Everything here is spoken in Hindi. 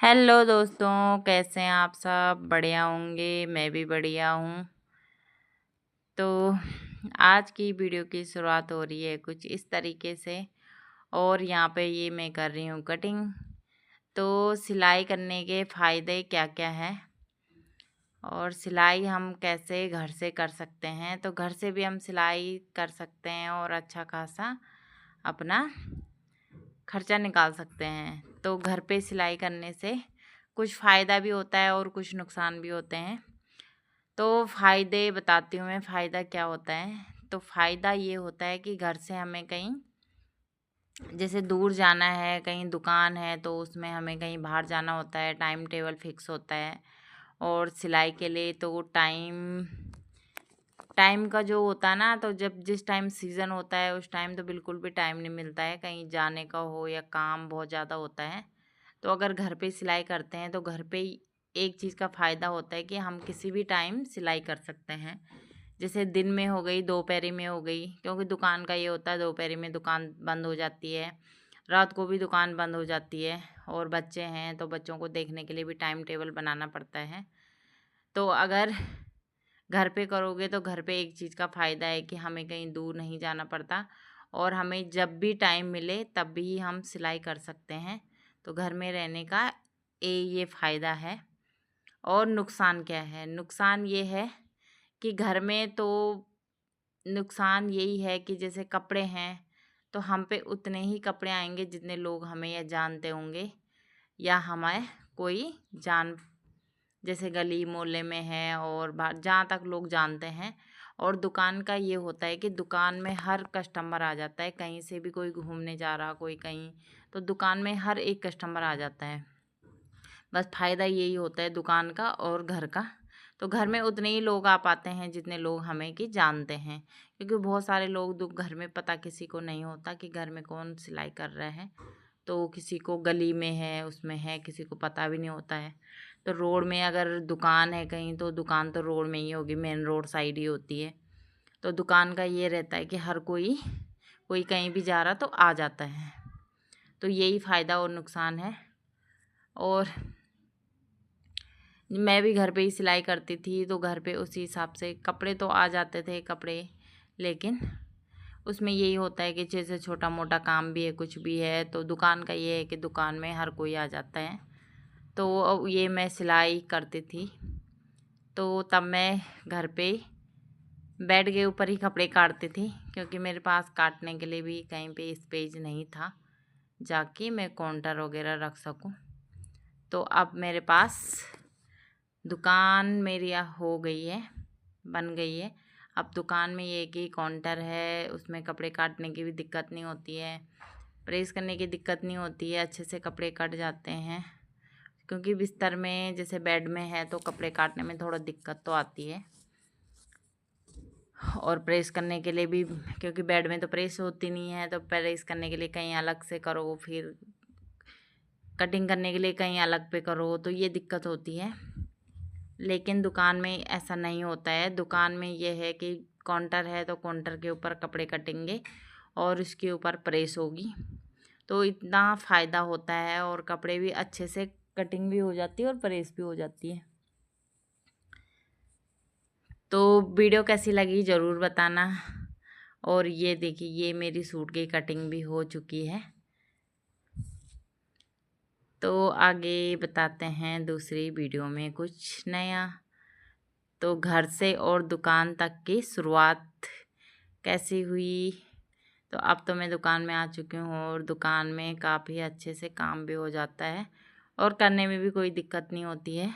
हेलो दोस्तों, कैसे हैं आप सब? बढ़िया होंगे, मैं भी बढ़िया हूँ। तो आज की वीडियो की शुरुआत हो रही है कुछ इस तरीके से। और यहाँ पे ये मैं कर रही हूँ कटिंग। तो सिलाई करने के फ़ायदे क्या क्या हैं और सिलाई हम कैसे घर से कर सकते हैं। तो घर से भी हम सिलाई कर सकते हैं और अच्छा खासा अपना खर्चा निकाल सकते हैं। तो घर पे सिलाई करने से कुछ फ़ायदा भी होता है और कुछ नुकसान भी होते हैं। तो फ़ायदे बताती हूँ मैं, फ़ायदा क्या होता है। तो फ़ायदा ये होता है कि घर से हमें कहीं जैसे दूर जाना है, कहीं दुकान है तो उसमें हमें कहीं बाहर जाना होता है, टाइम टेबल फिक्स होता है। और सिलाई के लिए तो टाइम टाइम का जो होता है ना, तो जब जिस टाइम सीज़न होता है उस टाइम तो बिल्कुल भी टाइम नहीं मिलता है, कहीं जाने का हो या काम बहुत ज़्यादा होता है। तो अगर घर पे सिलाई करते हैं तो घर पे ही एक चीज़ का फ़ायदा होता है कि हम किसी भी टाइम सिलाई कर सकते हैं। जैसे दिन में हो गई, दोपहरी में हो गई, क्योंकि दुकान का ये होता है दोपहरी में दुकान बंद हो जाती है, रात को भी दुकान बंद हो जाती है। और बच्चे हैं तो बच्चों को देखने के लिए भी टाइम टेबल बनाना पड़ता है। तो अगर घर पे करोगे तो घर पे एक चीज़ का फ़ायदा है कि हमें कहीं दूर नहीं जाना पड़ता और हमें जब भी टाइम मिले तब भी हम सिलाई कर सकते हैं। तो घर में रहने का ये फ़ायदा है। और नुकसान क्या है? नुकसान ये है कि घर में तो नुकसान यही है कि जैसे कपड़े हैं तो हम पे उतने ही कपड़े आएंगे जितने लोग हमें या जानते होंगे या हमें कोई जान, जैसे गली मोहल्ले में है और बाहर जहाँ तक लोग जानते हैं। और दुकान का ये होता है कि दुकान में हर कस्टमर आ जाता है, कहीं से भी कोई घूमने जा रहा कोई कहीं, तो दुकान में हर एक कस्टमर आ जाता है। बस फ़ायदा यही होता है दुकान का और घर का। तो घर में उतने ही लोग आ पाते हैं जितने लोग हमें कि जानते हैं, क्योंकि बहुत सारे लोग घर में पता किसी को नहीं होता कि घर में कौन सिलाई कर रहा है। तो किसी को गली में है उसमें है, किसी को पता भी नहीं होता है। तो रोड में अगर दुकान है कहीं तो दुकान तो रोड में ही होगी, मेन रोड साइड ही होती है। तो दुकान का ये रहता है कि हर कोई कोई कहीं भी जा रहा तो आ जाता है। तो यही फ़ायदा और नुकसान है। और मैं भी घर पे ही सिलाई करती थी तो घर पे उसी हिसाब से कपड़े तो आ जाते थे कपड़े, लेकिन उसमें यही होता है कि जैसे छोटा मोटा काम भी है कुछ भी है तो दुकान का ये है कि दुकान में हर कोई आ जाता है। तो ये मैं सिलाई करती थी तो तब मैं घर पे बेड के ऊपर ही कपड़े काटती थी, क्योंकि मेरे पास काटने के लिए भी कहीं पे स्पेस नहीं था जाके मैं काउंटर वगैरह रख सकूं। तो अब मेरे पास दुकान मेरी हो गई है, बन गई है। अब दुकान में ये कि काउंटर है, उसमें कपड़े काटने की भी दिक्कत नहीं होती है, प्रेस करने की दिक्कत नहीं होती है, अच्छे से कपड़े कट जाते हैं। क्योंकि बिस्तर में जैसे बेड में है तो कपड़े काटने में थोड़ा दिक्कत तो आती है। और प्रेस करने के लिए भी, क्योंकि बेड में तो प्रेस होती नहीं है, तो प्रेस करने के लिए कहीं अलग से करो, फिर कटिंग करने के लिए कहीं अलग पे करो, तो ये दिक्कत होती है। लेकिन दुकान में ऐसा नहीं होता है। दुकान में ये है कि काउंटर है तो काउंटर के ऊपर कपड़े कटेंगे और उसके ऊपर प्रेस होगी, तो इतना फ़ायदा होता है। और कपड़े भी अच्छे से कटिंग भी हो जाती है और प्रेस भी हो जाती है। तो वीडियो कैसी लगी ज़रूर बताना। और ये देखिए, ये मेरी सूट की कटिंग भी हो चुकी है। तो आगे बताते हैं दूसरी वीडियो में कुछ नया। तो घर से और दुकान तक की शुरुआत कैसी हुई। तो अब तो मैं दुकान में आ चुकी हूँ और दुकान में काफ़ी अच्छे से काम भी हो जाता है और करने में भी कोई दिक्कत नहीं होती है।